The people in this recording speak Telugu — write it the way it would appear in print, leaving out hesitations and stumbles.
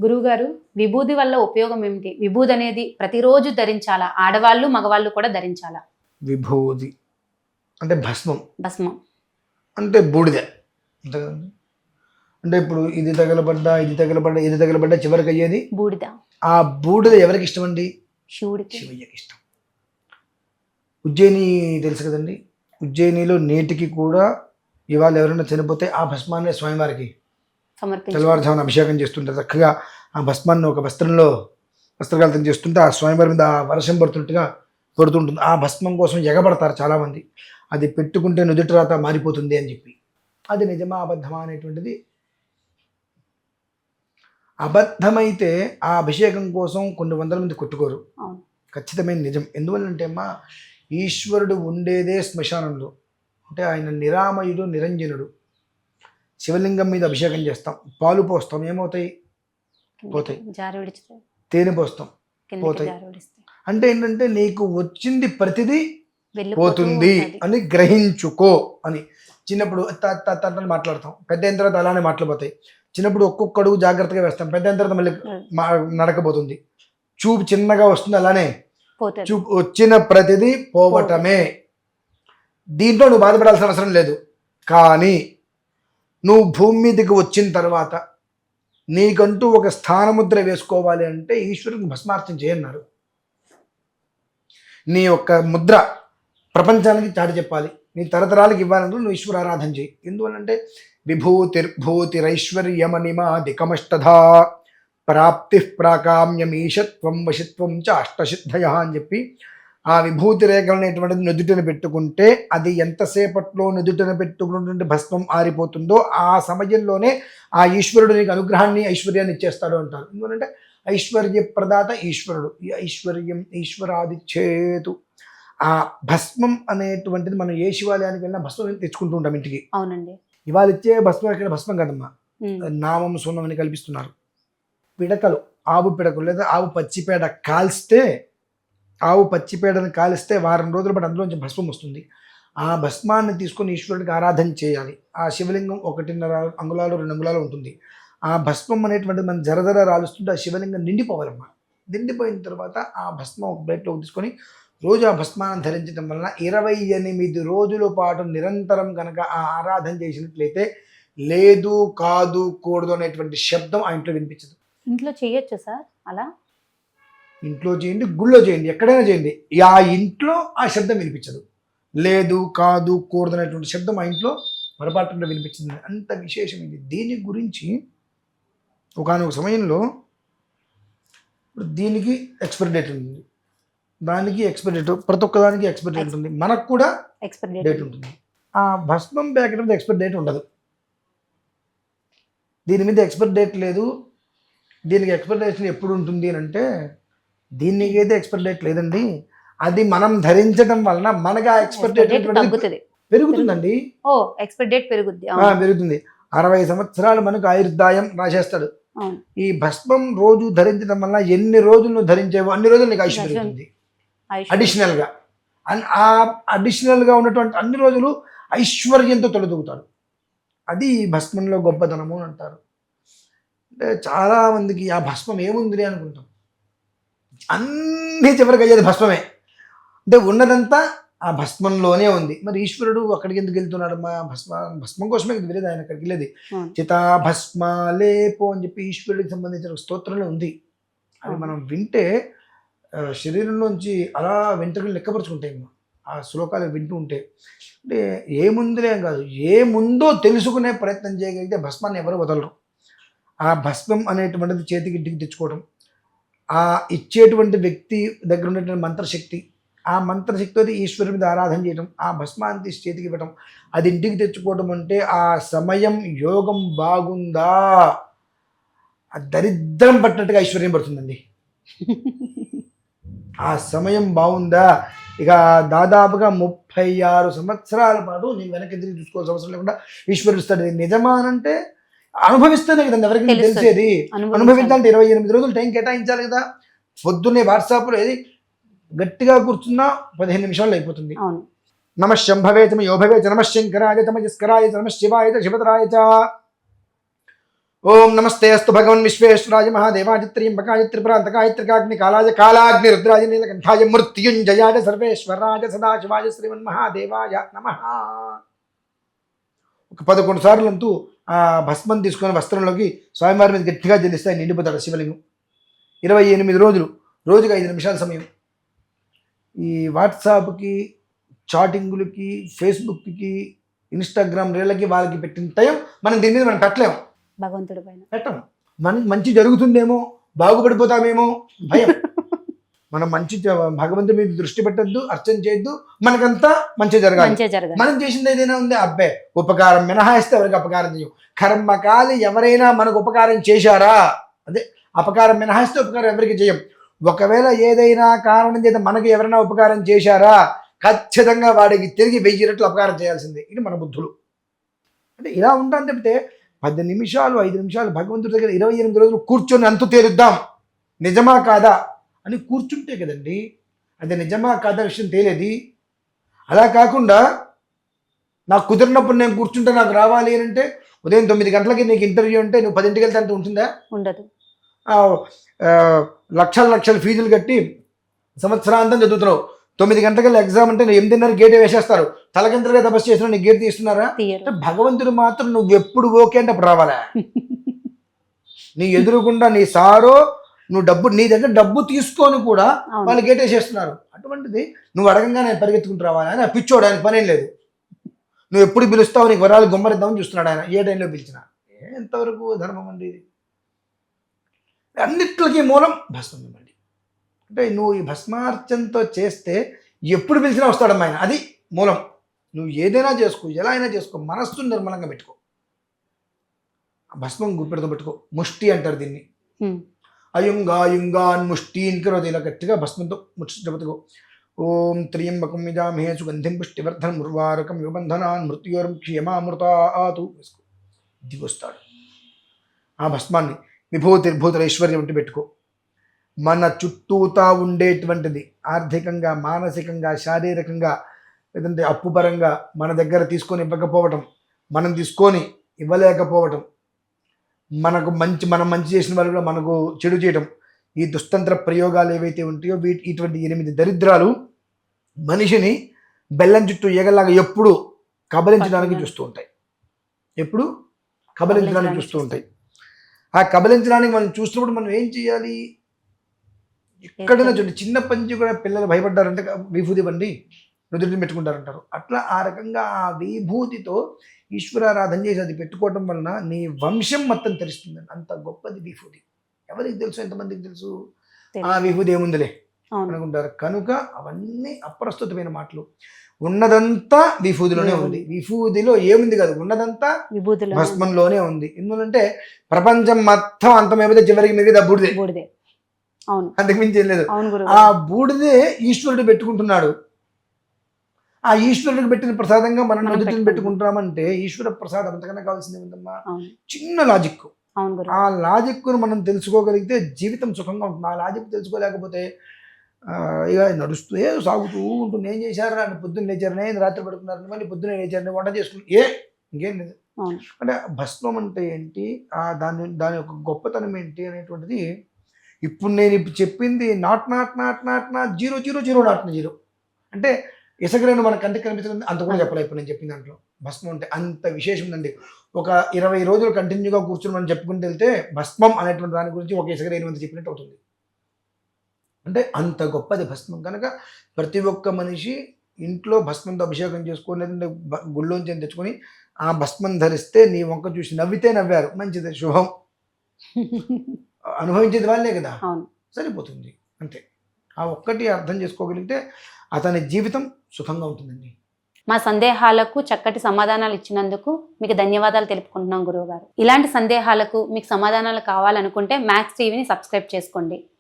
గురువుగారు, విభూది వల్ల ఉపయోగం ఏమిటి? విభూది అనేది ప్రతిరోజు ధరించాలా? ఆడవాళ్ళు, మగవాళ్ళు కూడా ధరించాలా? విభూది అంటే భస్మం భస్మం. అంటే బూడిద అంతే కదండి. అంటే ఇప్పుడు ఇది తగలబడ్డా ఇది తగలబడ్డా చివరికి అయ్యేది బూడిద. ఆ బూడిద ఎవరికి ఇష్టం అండి? శివుడికి. శివయ్యకి ఇష్టం. ఉజ్జయిని తెలుసు కదండి. ఉజ్జయినిలో నేటికి కూడా ఇవాళ ఎవరైనా చనిపోతే ఆ భస్మాన్ని స్వామివారికి తెల్లవారుజామున అభిషేకం చేస్తుంటారు. చక్కగా ఆ భస్మాన్ని ఒక వస్త్రకాలితం చేస్తుంటే ఆ స్వామివారి మీద వర్షం పడుతుంటుంది. ఆ భస్మం కోసం ఎగబడతారు చాలామంది. అది పెట్టుకుంటే నుదుటి రాత మారిపోతుంది అని చెప్పి. అది నిజమా అబద్ధమా అనేటువంటిది, అబద్ధమైతే ఆ అభిషేకం కోసం కొన్ని వందల మంది కొట్టుకోరు. ఖచ్చితమైన నిజం. ఎందువల్లంటే అమ్మా, ఈశ్వరుడు ఉండేదే శ్మశానంలో. అంటే ఆయన నిరామయుడు, నిరంజనుడు. శివలింగం మీద అభిషేకం చేస్తాం, పాలు పోస్తాం, ఏమవుతాయి? పోతాయి. తేనె పోస్తాం, పోతాయి. అంటే ఏంటంటే నీకు వచ్చింది ప్రతిదీ పోతుంది అని గ్రహించుకో అని. చిన్నప్పుడు అని మాట్లాడతాం, పెద్ద అయిన తర్వాత అలానే మాట్లాడిపోతాయి. చిన్నప్పుడు ఒక్కొక్క అడుగు జాగ్రత్తగా వేస్తాం, పెద్ద అయిన తర్వాత మళ్ళీ నడకపోతుంది. చూపు చిన్నగా వస్తుంది, అలానే చూపు వచ్చిన ప్రతిదీ పోవటమే. దీంట్లో నువ్వు బాధపడాల్సిన అవసరం లేదు. కానీ నువ్వు భూమి మీదకి వచ్చిన తర్వాత నీకంటూ ఒక స్థానముద్ర వేసుకోవాలి అంటే ఈశ్వరుడికి భస్మార్చన చేయన్నారు. నీ యొక్క ముద్ర ప్రపంచానికి చాటి చెప్పాలి, నీ తరతరాలకు ఇవ్వాలంటే నువ్వు ఈశ్వర ఆరాధన చేయి. ఎందువల్లంటే విభూతిర్భూతిరైశ్వర్యమనిమాదికమష్టధా ప్రాప్తి ప్రాకామ్యమీశత్వం వశిత్వం చ అష్టసిద్ధయ అని చెప్పి ఆ విభూతి రేఖలు అనేటువంటిది నుదుటిని పెట్టుకుంటే అది ఎంతసేపట్లో నుదుటిని పెట్టుకున్నటువంటి భస్మం ఆరిపోతుందో ఆ సమయంలోనే ఆ ఈశ్వరుడు నీకు అనుగ్రహాన్ని, ఐశ్వర్యాన్ని ఇచ్చేస్తాడు అంటారు. ఎందుకంటే ఐశ్వర్య ప్రదాత ఈశ్వరుడు. ఈ ఐశ్వర్యం ఈశ్వరాదిచ్చేతు. ఆ భస్మం అనేటువంటిది మనం ఏ శివాలయానికి వెళ్ళినా భస్మం తెచ్చుకుంటూ ఉంటాం ఇంటికి. అవునండి. ఇవాళ ఇచ్చే భస్మం ఇక్కడ భస్మం కదమ్మా, నామం సున్నం అని కల్పిస్తున్నారు. పిడకలు, ఆవు పిడకలు లేదా ఆవు పచ్చిపేడ కాల్స్తే, ఆవు పచ్చిపేడను కాలిస్తే వారం రోజుల పాటు అందులోంచి భస్మం వస్తుంది. ఆ భస్మాన్ని తీసుకొని ఈశ్వరుడికి ఆరాధన చేయాలి. ఆ శివలింగం 1.5 అంగుళాలు 2 అంగుళాలు ఉంటుంది. ఆ భస్మం అనేటువంటిది మనం జరజర రాలుస్తుంటే ఆ శివలింగం నిండిపోవాలమ్మా. నిండిపోయిన తర్వాత ఆ భస్మం ఒక ప్లేట్లోకి తీసుకొని రోజు ఆ భస్మాన్ని ధరించడం వలన 28 రోజుల పాటు నిరంతరం కనుక ఆ ఆరాధన చేసినట్లయితే లేదు, కాదు, కూడదు అనేటువంటి శబ్దం ఆ ఇంట్లో వినిపించదు. ఇంట్లో చేయొచ్చు సార్ అలా? ఇంట్లో చేయండి, గుళ్ళో చేయండి, ఎక్కడైనా చేయండి. ఆ ఇంట్లో ఆ శబ్దం వినిపించదు. లేదు, కాదు, కూడదు అనేటువంటి శబ్దం ఆ ఇంట్లో పొరపాటుగా వినిపించింది. అంత విశేషమైంది. దీని గురించి ఒకానొక సమయంలో దీనికి ఎక్స్పైరీ డేట్ ఉంది, దానికి ఎక్స్పైరీ డేట్, ప్రతి ఒక్కదానికి ఎక్స్పైరీ డేట్ ఉంటుంది. మనకు కూడా ఎక్స్పైరీ డేట్ ఉంటుంది. ఆ భస్మం ప్యాకెట్ మీద ఎక్స్పైరీ డేట్ ఉండదు. దీని మీద ఎక్స్పైరీ డేట్ లేదు. దీనికి ఎక్స్పైరీ డేట్ ఎప్పుడు ఉంటుంది అని అంటే, దీనికి అయితే ఎక్స్పైరీ డేట్ లేదండి. అది మనం ధరించడం వలన మనకి ఆ ఎక్స్పైరీ డేట్ పెరుగుతుందండి. పెరుగుతుంది. 60 సంవత్సరాలు మనకు ఆయుర్దాయం రాసేస్తాడు. ఈ భస్మం రోజు ధరించడం వల్ల ఎన్ని రోజులు నువ్వు ధరించేవో అన్ని రోజులు నీకు ఆయుష్ పెరుగుతుంది. అడిషనల్గా ఆ అడిషనల్గా ఉన్నటువంటి అన్ని రోజులు ఐశ్వర్యంతో తొలదూగుతాడు. అది భస్మంలో గొప్పతనము అని అంటారు. అంటే చాలామందికి ఆ భస్మం ఏముంది అనుకుంటాం, అన్నీ చివరికి అయ్యేది భస్మమే. అంటే ఉన్నదంతా ఆ భస్మంలోనే ఉంది. మరి ఈశ్వరుడు అక్కడికి ఎందుకు వెళ్తున్నాడు? మా భస్మం కోసమే వెళ్ళేది ఆయన అక్కడికి వెళ్ళేది. చితా భస్మాలేపో అని చెప్పి ఈశ్వరుడికి సంబంధించిన స్తోత్రంలో ఉంది. అది మనం వింటే శరీరంలోంచి అలా వెంట్రుకలు లెక్కపరుచుకుంటాయి ఆ శ్లోకాలు వింటూ ఉంటే. అంటే ఏముందిలే అని కాదు, ఏముందో తెలుసుకునే ప్రయత్నం చేయగలిగితే భస్మాన్ని ఎవరు వదలరు. ఆ భస్మం అనేటువంటిది చేతికి ఇంటికి తెచ్చుకోవడం, ఆ ఇచ్చేటువంటి వ్యక్తి దగ్గర ఉన్నటువంటి మంత్రశక్తి, ఆ మంత్రశక్తితో ఈశ్వరుడి మీద ఆరాధన చేయడం, ఆ భస్మాన్ని తీసి చేతికి ఇవ్వడం, అది ఇంటికి తెచ్చుకోవడం అంటే ఆ సమయం యోగం బాగుందా, ఆ దరిద్రం పట్టినట్టుగా ఐశ్వర్యం పడుతుందండి. ఆ సమయం బాగుందా, ఇక దాదాపుగా 36 సంవత్సరాల పాటు నేను వెనక్కి తిరిగి చూసుకోవాల్సిన అవసరం లేకుండా ఈశ్వరుడు ఇస్తాడు. నిజమా అంటే అనుభవిస్తేనే కదండి ఎవరికి తెలిసేది. అనుభవించాలంటే 28 రోజులు టైం కేటాయించాలి కదా. పొద్దున్నే వాట్సాప్లో ఏది గట్టిగా కూర్చున్నా 15 నిమిషాల్లో అయిపోతుంది. నమ శంభవే చ యోభవే చ నమ శంకరాయ చ మయస్కరాయ చ నమ శివాయ చ శివతరాయ చ ఓం నమస్తే అస్తు భగవన్ విశ్వేశ్వరాయ మహాదేవాయ త్ర్యంబకాయ త్రిపురాంతకాయ త్రికాగ్ని కాలాయ కాలాగ్ని రుద్రాయ నీలకంఠాయ మృత్యుంజయాయ సర్వేశ్వరాయ సదాశివాయ శ్రీమన్ మహాదేవాయ నమః. ఒక 11 సార్లు అంటూ ఆ భస్మం తీసుకొని వస్త్రంలోకి స్వామివారి మీద గట్టిగా జల్లిస్తే నిండిపోతాడు శివలింగం. 28 రోజులు, రోజుకి 5 నిమిషాల సమయం. ఈ వాట్సాప్కి, చాటింగులకి, ఫేస్బుక్కి, ఇన్స్టాగ్రామ్ రీళ్ళకి వాళ్ళకి పెట్టిన టైం మనం దీని మీద మనం పెట్టలేము, భగవంతుడి పైన పెట్టం. మనకి మంచి జరుగుతుందేమో, బాగుపడిపోతామేమో భయం. మనం మంచి భగవంతుడి మీద దృష్టి పెట్టద్దు, అర్చన చేయొద్దు, మనకంతా మంచి జరగాలి. మనం చేసింది ఏదైనా ఉంది అబ్బే ఉపకారం మినహాయిస్తే ఎవరికి అపకారం చేయం. కర్మకాలి ఎవరైనా మనకు ఉపకారం చేశారా, అదే అపకారం మినహాయిస్తే ఉపకారం ఎవరికి చేయం. ఒకవేళ ఏదైనా కారణం చేత మనకి ఎవరైనా ఉపకారం చేశారా, ఖచ్చితంగా వాడికి తిరిగి 1000 రెట్లు అపకారం చేయాల్సిందే. ఇది మన బుద్ధులు. అంటే ఇలా ఉంటాను చెప్తే 10 నిమిషాలు 5 నిమిషాలు భగవంతుడి దగ్గర 28 రోజులు కూర్చొని అంతు తేలుద్దాం, నిజమా కాదా అని కూర్చుంటే కదండి అది నిజమా కాదా విషయం తేలేది. అలా కాకుండా నాకు కుదిరినప్పుడు నేను కూర్చుంటే నాకు రావాలి అని అంటే ఉదయం 9 గంటలకి నీకు ఇంటర్వ్యూ ఉంటే నువ్వు 10ంటికి వెళ్తే అంత ఉంటుందా? ఉండదు. లక్షల ఫీజులు కట్టి సంవత్సరాంతం చదువుతున్నావు, 9 గంటల ఎగ్జామ్ అంటే నువ్వు 8:30 గేట్ వేసేస్తారు. తలకింతలుగా తపస్సు చేసిన నీకు గేట్ తీస్తున్నారా? అంటే భగవంతుడు మాత్రం నువ్వు ఎప్పుడు ఓకే అంటే అప్పుడు రావాలా? నీ ఎదురుకుండా నీ సారో నువ్వు డబ్బు నీ దగ్గర డబ్బు తీసుకొని కూడా వాళ్ళు గేట్ వేసేస్తున్నారు. అటువంటిది నువ్వు అడగంగా నేను పరిగెత్తుకుంటూ రావాలి అని పిచ్చోడు, ఆయన పనేం లేదు. నువ్వు ఎప్పుడు పిలుస్తావు, నీకు వరాలు గుమ్మరిద్దామని చూస్తున్నాడు ఆయన, ఏ టైంలో పిలిచినా. ఎంతవరకు ధర్మం అండి ఇది? అన్నిట్లకి మూలం భస్మం ఇవ్వండి. అంటే నువ్వు ఈ భస్మార్చనతో చేస్తే ఎప్పుడు పిలిచినా వస్తాడమ్మా ఆయన, అది మూలం. నువ్వు ఏదైనా చేసుకో, ఎలా అయినా చేసుకో, మనస్సును నిర్మలంగా పెట్టుకో. భస్మం గుప్పెడుతో పెట్టుకో. ముష్టి అంటారు దీన్ని. అయుంగాయుంగాన్ ముష్టీన్ కరోతి. ఇలా గట్టిగా భస్మంతో ముట్టుకో. ఓం త్ర్యంబకం యజామహే సుగంధిం పుష్టివర్ధనం ఉర్వారకం యుబంధనాన్ మృత్యోరం క్షేమామృతాతు. దిగొస్తాడు. ఆ భస్మాన్ని విభూతిర్భూతుల ఐశ్వర్యం వంటి పెట్టుకో. మన చుట్టూతా ఉండేటువంటిది ఆర్థికంగా, మానసికంగా, శారీరకంగా, లేదంటే అప్పు పరంగా మన దగ్గర తీసుకొని ఇవ్వకపోవటం, మనం తీసుకొని ఇవ్వలేకపోవటం, మనం మంచి చేసిన వాళ్ళు కూడా మనకు చెడు చేయటం, ఈ దుస్తంత్ర ప్రయోగాలు ఏవైతే ఉంటాయో ఇటువంటి 8 దరిద్రాలు మనిషిని బెల్లం చుట్టూ ఈగలాగా ఎప్పుడు కబలించడానికి చూస్తూ ఉంటాయి. ఎప్పుడు కబలించడానికి చూస్తూ ఉంటాయి. ఆ కబలించడానికి మనం చూసినప్పుడు మనం ఏం చేయాలి? ఎక్కడైనా చూడండి, చిన్నప్పటి నుంచి కూడా పిల్లలు భయపడ్డారంటే విభూతి బండి నుదుటిని పెట్టుకుంటారంటారు. అట్లా ఆ రకంగా ఆ విభూతితో ఈశ్వరారాధన చేసి అది పెట్టుకోవటం వలన నీ వంశం మొత్తం తెలుస్తుందండి. అంత గొప్పది విభూతి. ఎవరికి తెలుసు, ఎంతమందికి తెలుసు? ఆ విభూతి ఏముందిలే అనుకుంటారు. కనుక అవన్నీ అప్రస్తుతమైన మాటలు. ఉన్నదంతా విభూతిలోనే ఉంది. విభూతిలో ఏముంది కాదు, ఉన్నదంతా భస్మంలోనే ఉంది. ఎందుకంటే ప్రపంచం మొత్తం అంతమేమైతే చివరికి మిగతా బూడిదే. అంతకుమించి ఏం లేదు. ఆ బూడిదే ఈశ్వరుడు పెట్టుకుంటున్నాడు. ఆ ఈశ్వరుడికి పెట్టిన ప్రసాదంగా మనం నుదుటిని పెట్టుకుంటామంటే ఈశ్వర ప్రసాదం అంతకన్నా కావాల్సింది ఏమిటమ్మా? చిన్న లాజిక్. ఆ లాజిక్ను మనం తెలుసుకోగలిగితే జీవితం సుఖంగా ఉంటుంది. ఆ లాజిక్ తెలుసుకోలేకపోతే ఇక నడుస్తూ సాగుతూ ఉంటుంది. ఏం చేశారా అని పొద్దున్న లేచారనే, రాత్రి పడుకున్నారని, మళ్ళీ పొద్దున్న లేచారని, వంట చేసుకుని ఇంకేం లేదు. అంటే భస్మం అంటే ఏంటి, దాని యొక్క గొప్పతనం ఏంటి అనేటువంటిది ఇప్పుడు నేను చెప్పింది నాట్ 0.000 అంటే ఇసుకరేణు మన కంటికి కనిపిస్తుంది అంత కూడా చెప్పలేదు. ఇప్పుడు నేను చెప్పిన దాంట్లో భస్మం అంటే అంత విశేషం ఉందండి. ఒక 20 రోజులు కంటిన్యూగా కూర్చొని మనం చెప్పుకుంటూ వెళ్తే భస్మం అనేటువంటి దాని గురించి ఒక ఇసుకరేణు అంత చెప్పినట్టు అవుతుంది. అంటే అంత గొప్పది భస్మం. కనుక ప్రతి ఒక్క మనిషి ఇంట్లో భస్మంతో అభిషేకం చేసుకొని, లేదంటే గుళ్ళోంచి తెచ్చుకొని ఆ భస్మం ధరిస్తే నీ వంక చూసి నవ్వితే నవ్వారు, మంచిది, శుభం. అనుభవించేది వాళ్ళే కదా, సరిపోతుంది అంతే. ఆ ఒక్కటి అర్థం చేసుకోగలిగితే అతని జీవితం సుఖంగా ఉంటుందండి. మా సందేహాలకు చక్కటి సమాధానాలు ఇచ్చినందుకు మీకు ధన్యవాదాలు తెలుపుకుంటున్నాం గురువు గారు. ఇలాంటి సందేహాలకు మీకు సమాధానాలు కావాలనుకుంటే మ్యాక్స్ టీవీని సబ్స్క్రైబ్ చేసుకోండి.